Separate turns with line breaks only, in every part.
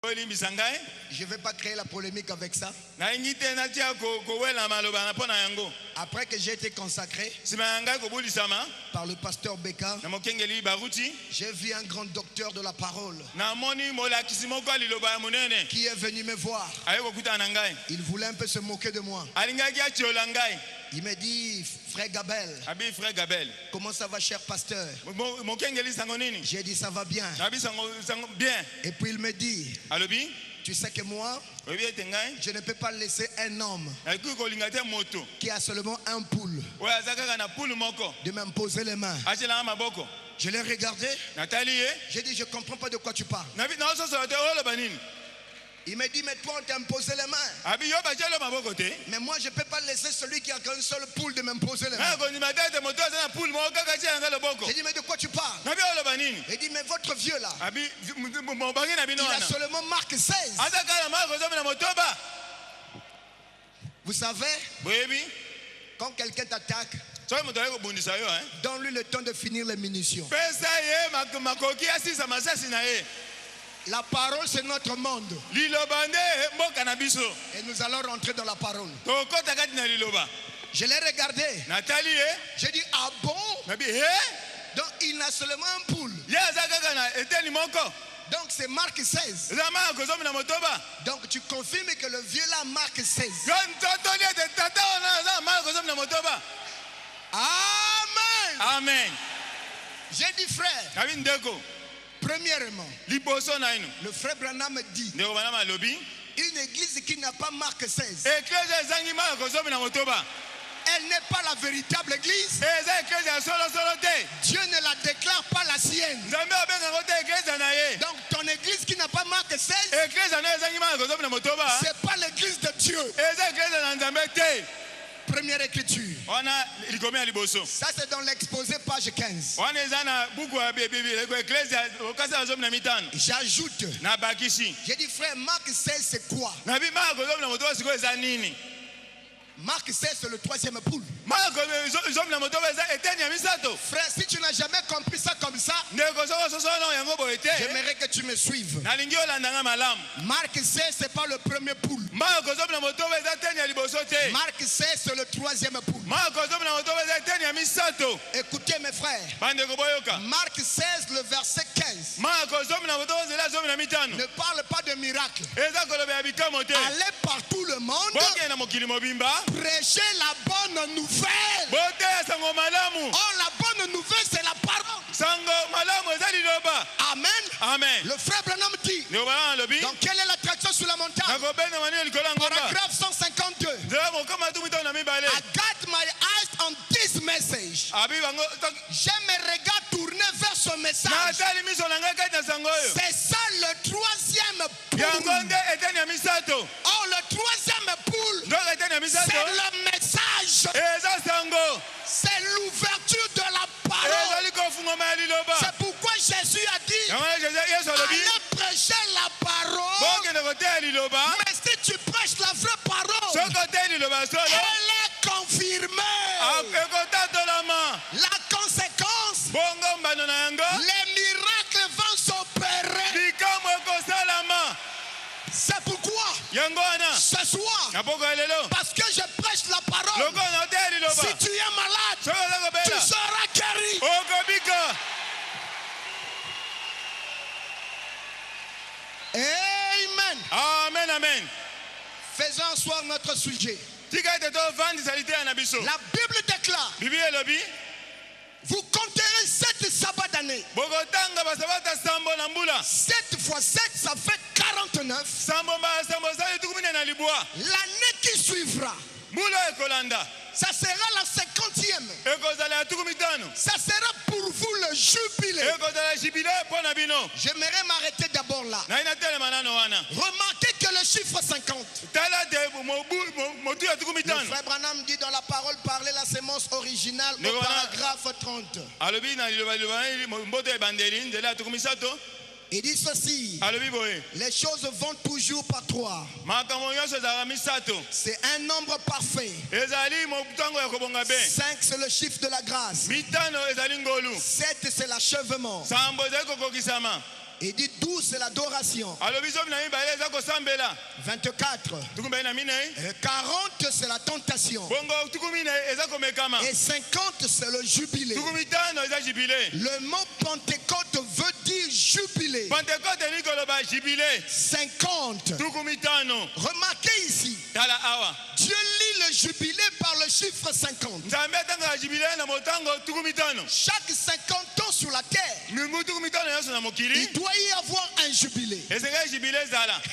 Je ne vais pas créer la polémique avec ça. Après que j'ai été consacré par le pasteur Beka, j'ai vu un grand docteur de la parole qui est venu me voir. Il voulait un peu se moquer de moi. Il m'a dit, frère Gabel, comment ça va, cher pasteur? J'ai dit, ça va bien. Et puis il me dit, tu sais que moi, je ne peux pas laisser un homme qui a seulement un poule de m'imposer les mains. Je l'ai regardé. J'ai dit, je ne comprends pas de quoi tu parles. Il m'a dit, mais toi on t'a imposé les mains. Mais moi je ne peux pas laisser celui qui a qu'un seul poule de m'imposer les mains. J'ai dit, mais de quoi tu parles? Il dit, mais votre vieux là, il a seulement marque 16. Vous savez, quand quelqu'un t'attaque, donne-lui le temps de finir les munitions. La parole, c'est notre monde. Et nous allons rentrer dans la parole. Je l'ai regardé. J'ai dit, ah bon? Donc il n'a seulement un poule. Donc c'est Marc 16. Donc tu confirmes que le vieux là Marc 16. Amen.
Amen.
J'ai dit, frère, premièrement, le frère Branham me dit, une église qui n'a pas Marc 16, elle n'est pas la véritable église. Dieu ne la déclare pas la sienne. Donc ton église qui n'a pas Marc 16, c'est pas l'église de Dieu. Première écriture. Ça c'est dans l'exposé page 15. J'ajoute. J'ai dit, frère, Marc 16 c'est quoi? Marc 16 c'est le troisième poule. Frère, si tu n'as jamais compris ça comme ça, j'aimerais que tu me suives. Marc 16 c'est pas le premier poule. Marc 16 c'est le troisième poule. Écoutez mes frères, Marc 16 le verset 15 ne parle pas de miracle. Allez par tout le monde, prêchez la bonne nouvelle. Oh, la bonne nouvelle c'est la parole. Amen.
Amen.
Le frère Branham dit, donc quelle est l'attraction sur la montagne? Paragraphe 152. I got my eyes on this message. J'ai mes regards tournés vers ce message. C'est ça le troisième poule. Oh, le troisième poule, c'est le message. C'est l'ouverture de la parole. C'est pourquoi Jésus a dit, allez prêcher la parole. Mais si tu prêches la vraie parole, elle est confirmée. La conséquence, les miracles vont s'opérer. C'est pourquoi ce soir, parce que je prêche la parole, si tu es malade, tu seras guéri. Amen.
Amen, amen.
Faisons asseoir notre sujet. La Bible déclare, vous compterez 7 sabbats d'année. 7 fois 7, ça fait 49. L'année qui suivra, ça sera la 50e. Ça sera pour vous le jubilé. J'aimerais m'arrêter d'abord là. Remarquez que le chiffre 50. Le frère Branham dit dans la parole, parler la sémence originale au paragraphe 30. Il dit ceci, les choses vont toujours par 3. C'est un nombre parfait. 5 c'est le chiffre de la grâce. 7 c'est l'achèvement. Il dit 12 c'est l'adoration. 24. 40 c'est la tentation. Et 50 c'est le jubilé. Le mot Pentecôte veut dire jubilé. 50. Remarquez ici. Dieu lit le jubilé par le chiffre 50. Chaque 50 ans sur la terre, il doit y avoir un jubilé.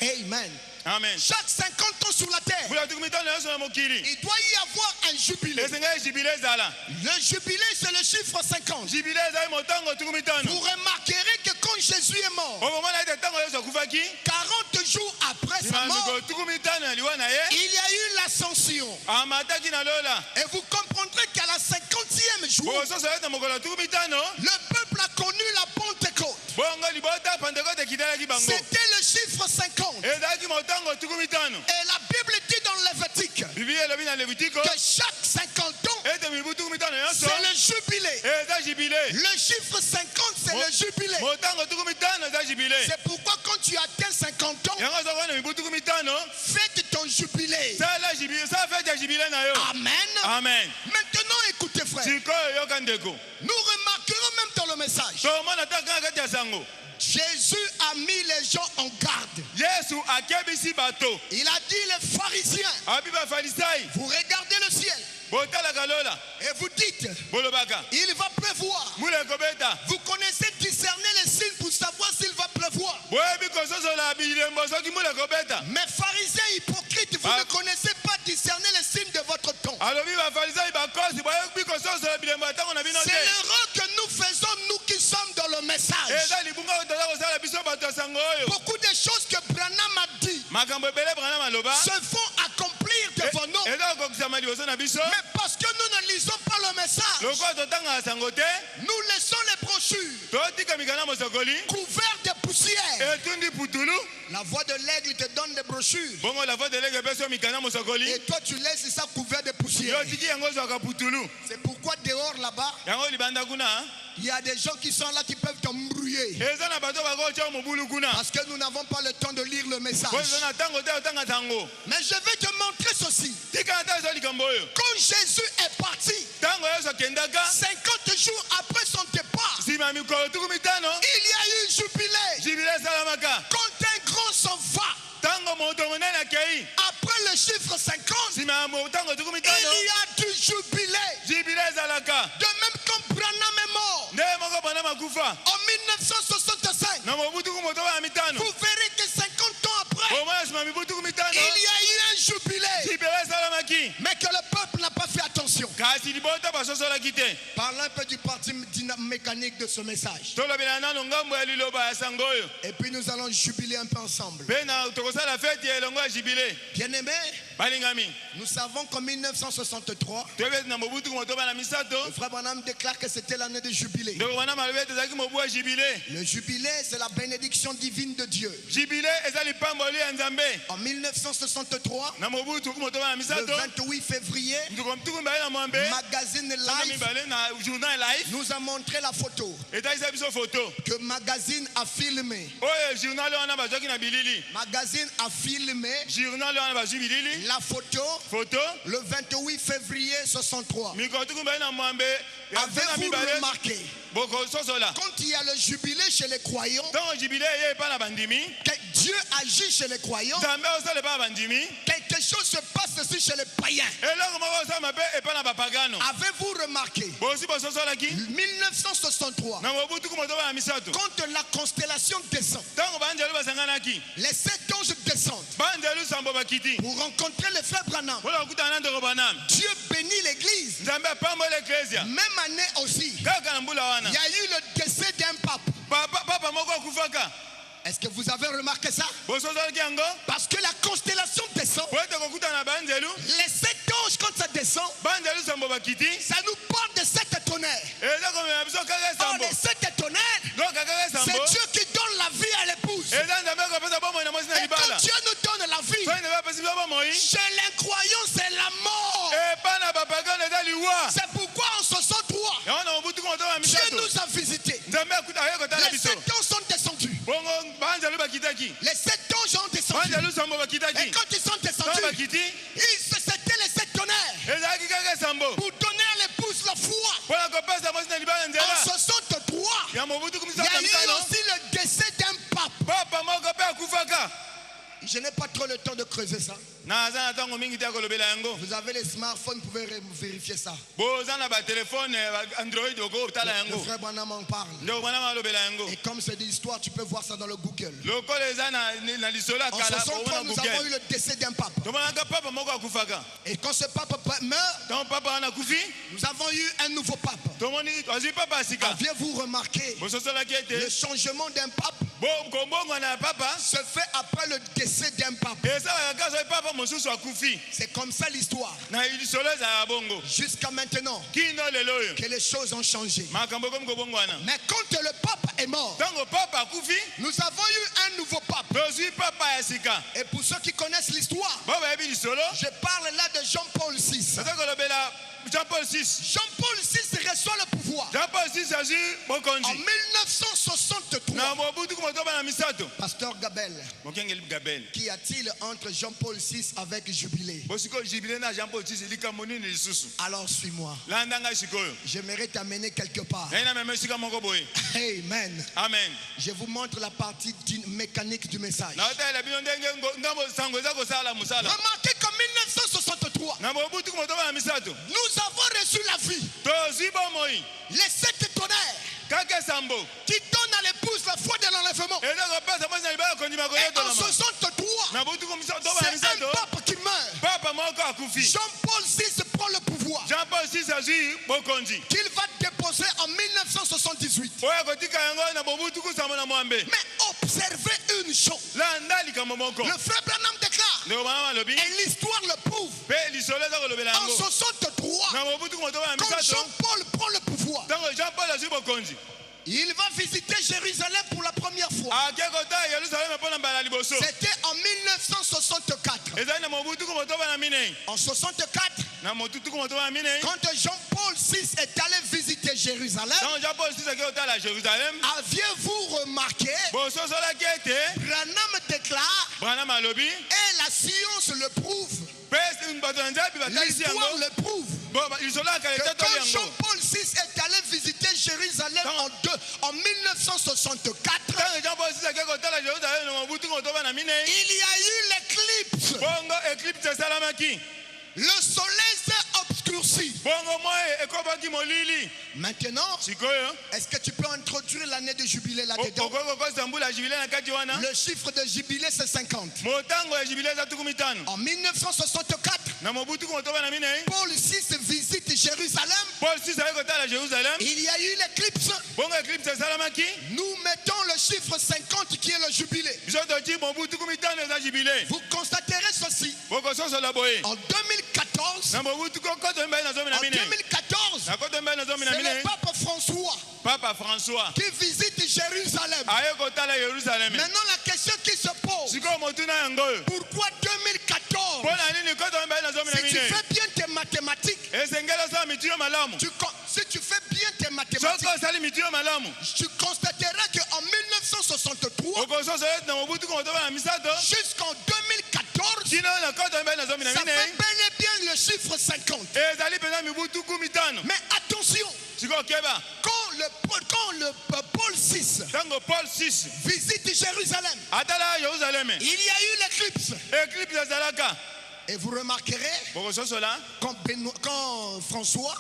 Amen.
Amen.
Chaque 50 ans sur la terre, il doit y avoir un jubilé. Le jubilé, c'est le chiffre 50. Vous remarquerez que quand Jésus est mort, 40 jours après sa mort, il y a eu l'ascension. Et vous comprendrez qu'à la 50e jour, le peuple a connu la Pentecôte. C'était le chiffre 50. Et la Bible dit dans Lévitique que chaque 50 ans, c'est le jubilé. Le chiffre 50, c'est le jubilé. C'est pourquoi quand tu atteins 50 ans, fête ton jubilé. Amen.
Amen.
Maintenant, écoutez, frère. Nous remarquerons même dans le message. Jésus a mis les gens en garde. Il a dit les pharisiens, vous regardez le ciel et vous dites, il va pleuvoir. Vous connaissez discerner les signes pour savoir s'il va pleuvoir. Mais pharisiens hypocrites, vous ne connaissez pas discerner les signes de votre temps. C'est l'erreur que nous faisons, nous qui sommes dans le message. Beaucoup de choses que Branham a dit se font accomplir devant nous. Mais parce que nous ne lisons pas le message, nous laissons les brochures couverts de poussière. La voix de l'aigle te donne des brochures. Et toi tu laisses ça couvert de poussière. C'est pourquoi dehors là-bas, il y a des gens qui sont là qui peuvent t'embrouiller. Parce que nous n'avons pas le temps de lire le message. Mais je vais te montrer ceci. Quand Jésus est parti, 50 jours après son départ, il y a eu un jubilé. Quand un grand s'en va, après le chiffre 50, il y a du jubilé. De même quand Branham est mort en 1965, vous verrez que 50 ans après, il y a eu un jubilé. Mais que le peuple n'a pas fait attention. Parlons un peu du parti mécanique de ce message. Et puis nous allons jubiler un peu ensemble. Bien-aimés, nous savons qu'en 1963, le frère Branham déclare que c'était l'année de jubilé. Le jubilé, c'est la bénédiction divine de Dieu. En 1963, le 28 février, Magazine Life nous a montré la photo que Magazine a filmé. Magazine a filmé la photo le 28 février 63. Avez-vous remarqué, quand il y a le jubilé chez les croyants, que Dieu agit chez les croyants, quelque chose se passe aussi chez les païens. Avez-vous remarqué, 1963, quand la constellation descend, les 7 anges descendent pour rencontrer le frère Branham. Dieu bénit l'église. Même année aussi, il y a eu le décès d'un pape. Est-ce que vous avez remarqué ça? Parce que la constellation descend. Les 7 anges, quand ça descend, ça nous parle de 7 tonnerres. Or, les 7 tonnerres, c'est Dieu qui donne la vie à l'épouse. Et quand Dieu nous donne la vie, chez l'incroyant, c'est la mort. C'est pourquoi en 63, Dieu nous a visités. Les 7 anges sont descendus. Les 7 anges ont descendu. Et quand ils sont descendus, c'était les 7 tonnerres. Pour donner à l'épouse la foi. En 63, il y a eu aussi le décès d'un pape. Je n'ai pas trop le temps de creuser ça. Vous avez les smartphones, vous pouvez vérifier ça. Le frère Branham en parle. Et comme c'est de l'histoire, tu peux voir ça dans le Google. En 63, nous avons eu le décès d'un pape. Et quand ce pape meurt, nous avons eu un nouveau pape. Aviez-vous remarqué le changement d'un pape se fait après le décès d'un pape? C'est comme ça l'histoire. Jusqu'à maintenant que les choses ont changé. Mais quand le pape est mort, nous avons eu un nouveau pape. Et pour ceux qui connaissent l'histoire, je parle là de Jean-Paul VI. Jean-Paul VI reçoit le pouvoir en 1963. Pasteur Gabel, qu'y a-t-il entre Jean-Paul VI avec Jubilé? Alors suis-moi. J'aimerais t'amener quelque part. Amen.
Amen.
Je vous montre la partie mécanique du message. Remarquez qu'en 1963, nous avons reçu la vie. Les 7 tonnerres qui donnent à l'épouse la foi de l'enlèvement. Et en 63, c'est un pape qui meurt. Jean-Paul VI prend le pouvoir qu'il va déposer en 1978. Mais observez une chose. Le frère Branham déclare, et l'histoire le prouve, en 63, quand Jean-Paul prend le pouvoir, il va visiter Jérusalem pour la première fois. C'était en 1964. En 64, quand Jean-Paul VI est allé visiter Jérusalem, aviez-vous remarqué, Branham déclare, et la science le prouve, l'histoire le prouve, que quand Jean-Paul VI est allé visiter Jérusalem en 1964, il y a eu l'éclipse. Le soleil s'est obscurci. Maintenant, est-ce que tu peux introduire l'année de jubilé là-dedans? Le chiffre de jubilé, c'est 50. En 1964, Paul VI visite Jérusalem. Il y a eu l'éclipse. Nous mettons le chiffre 50 qui est le jubilé. Vous constaterez ceci. En 2014, c'est le pape François qui visite Jérusalem. Maintenant, la question qui se pose, pourquoi 2014? Si tu fais bien tes mathématiques, si tu fais bien tes mathématiques, tu constateras qu'en 1963 jusqu'en 2014, ça fait bel et bien le chiffre 50. Mais attention, quand le Paul VI visite Jérusalem, il y a eu l'éclipse. Et vous remarquerez, quand François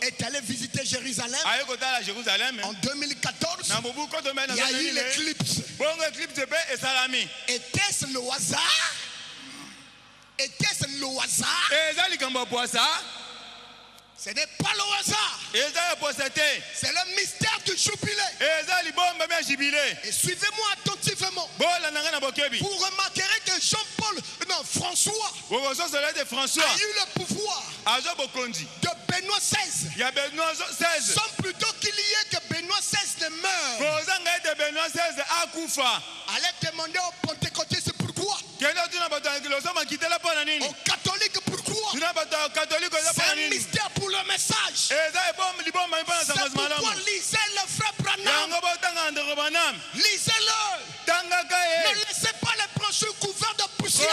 est allé visiter Jérusalem en 2014, il y a eu l'éclipse. Était-ce le hasard? Était-ce le hasard? Ce n'est pas le hasard. C'est le mystère du jubilé. Et suivez-moi attentivement. Vous remarquerez que François a eu le pouvoir de Benoît XVI. Sans plutôt qu'il y ait que Benoît XVI ne meure. Allez demander aux pentecôtistes pourquoi. Aux catholiques pourquoi. C'est un mystère pour le Messie. message. C'est pourquoi lisez le frère Branham. Lisez-le. Ne laissez pas les brochures couvertes de poussière.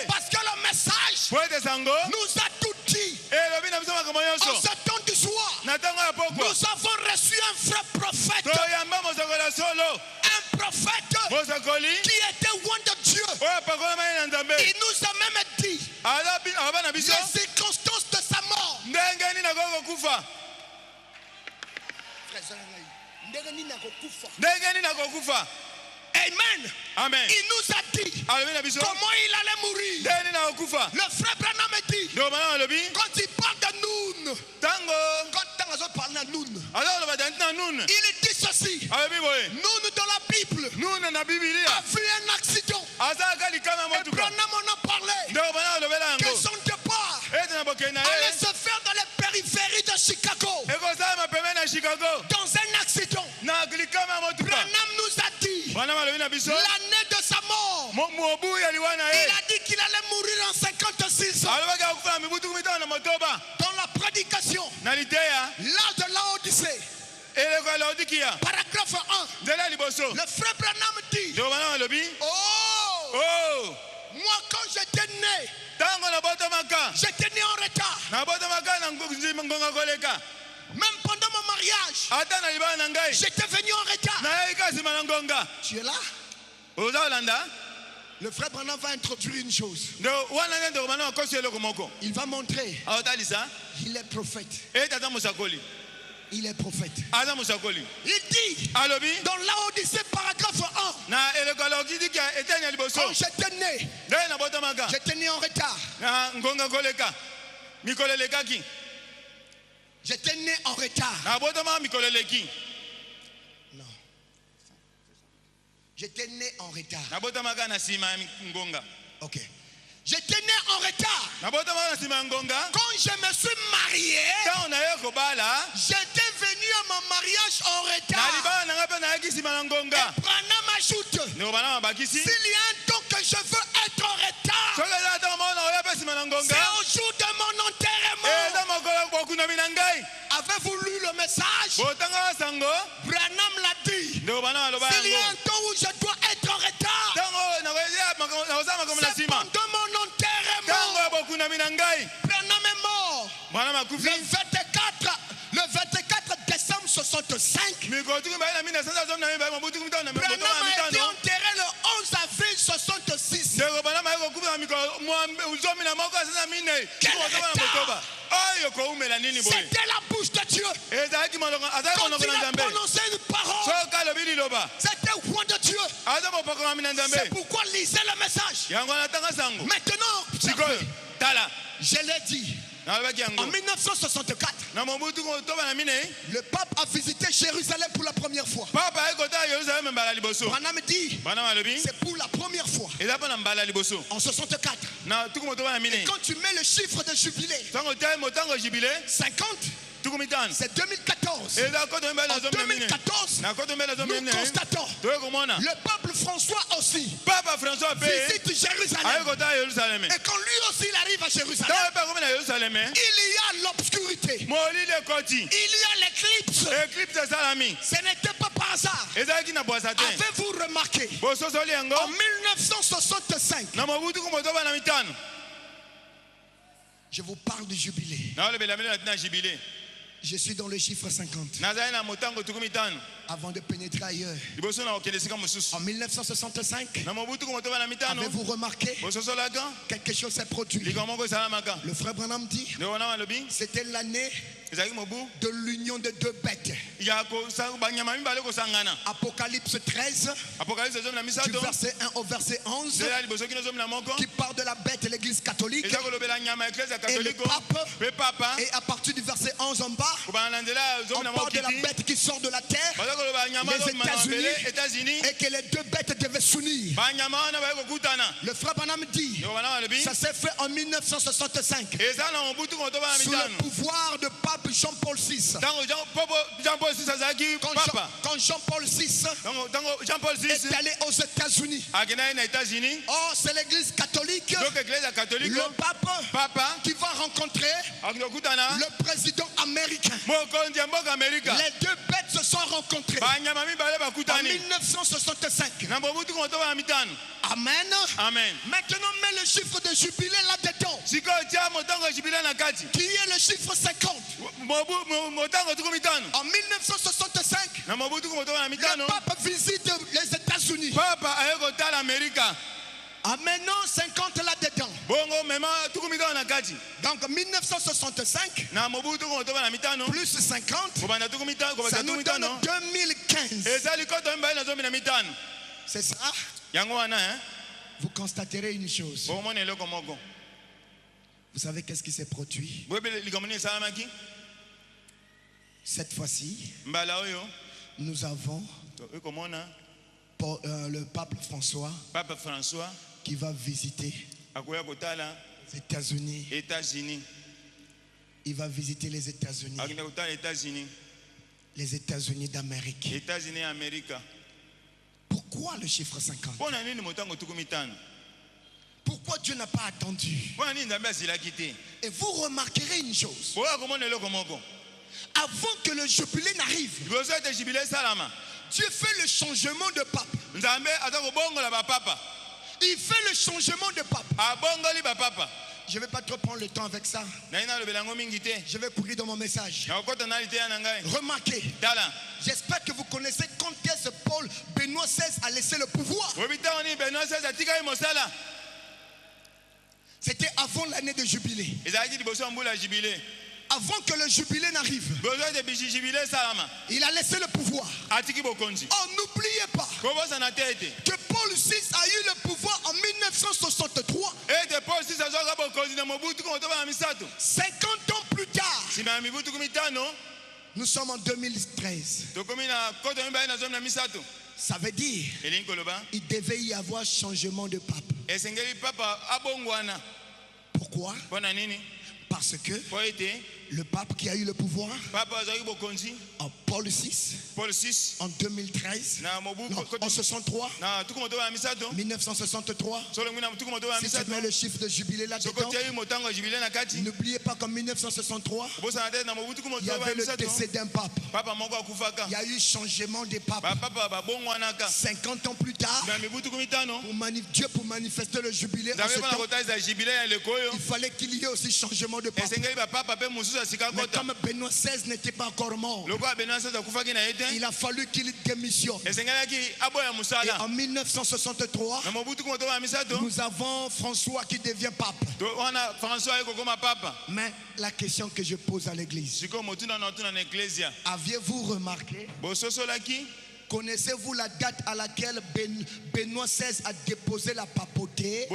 Parce que le message nous a tout dit. En ce temps du soir, nous avons reçu un vrai prophète. Un prophète qui était loin de Dieu. Il nous a même dit les circonstances de sa mort. Amen.
Amen.
Il nous a dit comment il allait mourir. Le frère Branham dit quand il parle de Noun, quand il parle de Noun, il dit ceci. Noun dans la Bible a vu un accident. Et Branham en a parlé que son départ allait se faire dans les périphéries de Chicago. Dans un accident. Branham nous a dit l'année de sa mort. Il a dit qu'il allait mourir en 56 ans. Dans la prédication, l'âge de Laodicée, paragraphe 1, le frère Branham dit moi quand j'étais né, en retard. Même pendant mon mariage, j'étais venu en retard. Tu es là? Le frère Branham va introduire une chose. Il va montrer. Il est prophète. Il est prophète. Il dit dans Laodicée paragraphe 1, quand j'étais né en retard. J'étais né en retard. Non. J'étais né en retard. Ok. J'étais né en retard. Quand je me suis marié, j'étais venu à mon mariage en retard. Et Branham ajoute, s'il y a un temps que je veux être en retard, c'est au jour de mon enterrement. Avez-vous lu le message? Branham l'a dit. S'il y a un temps où je dois être en retard, c'est pendant mon enterrement. Branham est mort le 24 décembre 65. Branham a été enterré le 11 avril 66. C'était la bouche de Dieu. Quand il a prononcé une parole, c'était loin de Dieu. C'est pourquoi lisez le message. Maintenant, je l'ai dit. En 1964, le pape a visité Jérusalem pour la première fois. Branham dit c'est pour la première fois. En 64. Et quand tu mets le chiffre de jubilé, 50, c'est 2014. En 2014, nous constatons le peuple François aussi visite Jérusalem. Et quand lui aussi il arrive à Jérusalem, il y a l'obscurité. Il y a l'éclipse. Ce n'était pas par hasard. Avez-vous remarqué? En 1965, je vous parle du jubilé. Je suis dans le chiffre 50. Avant de pénétrer ailleurs. En 1965, avez-vous remarqué quelque chose s'est produit? Le frère Branham dit c'était l'année de l'union de deux bêtes. Apocalypse 13, du verset 1 au verset 11, qui parle de la bête et l'église catholique et le pape. Et à partir du verset 11 en bas, on parle de la bête qui sort de la terre, les États-Unis, et que les deux bêtes devaient s'unir. Le frère Branham dit ça s'est fait en 1965 sous le pouvoir de pape Jean-Paul VI. Quand Jean-Paul VI est allé aux États-Unis, oh, c'est l'église catholique, le pape qui va rencontrer le président américain. Les deux bêtes se sont rencontrées en 1965. Amen. Maintenant, mets le chiffre de jubilé là-dedans, qui est le chiffre 50. En 1965, le pape visite les États-Unis. Maintenant 50 là-dedans. Donc 1965 plus 50, ça nous donne 2015. C'est ça? Vous constaterez une chose. Vous savez qu'est-ce qui s'est produit? Cette fois-ci, nous avons le pape François qui va visiter les États-Unis. Il va visiter les États-Unis. Les États-Unis d'Amérique. Pourquoi le chiffre 50? Pourquoi Dieu n'a pas attendu? Et vous remarquerez une chose. Avant que le jubilé n'arrive, Dieu fait le changement de pape. Il fait le changement de pape. Je ne vais pas trop prendre le temps avec ça. Je vais courir dans mon message. Remarquez, j'espère que vous connaissez quand est-ce que Benoît XVI a laissé le pouvoir. C'était avant l'année de jubilé. Avant que le jubilé n'arrive, il a laissé le pouvoir. Oh, n'oubliez pas que Paul VI a eu le pouvoir en 1963. 50 ans plus tard, nous sommes en 2013. Ça veut dire il devait y avoir changement de pape. Pourquoi? Parce que le pape qui a eu le pouvoir, Paul VI, en 2013, en 63, 1963, si tu mets le chiffre de jubilé là-dedans, n'oubliez pas qu'en 1963, il y avait le décès d'un pape. Il y a eu changement des papes. 50 ans plus tard, Dieu pour manifester le jubilé, il fallait qu'il y ait aussi changement de pape. Mais comme Benoît XVI n'était pas encore mort, il a fallu qu'il démissionne. Et en 1963, nous avons François qui devient pape. Mais la question que je pose à l'église, aviez-vous remarqué? Connaissez-vous la date à laquelle Benoît XVI a déposé la papauté?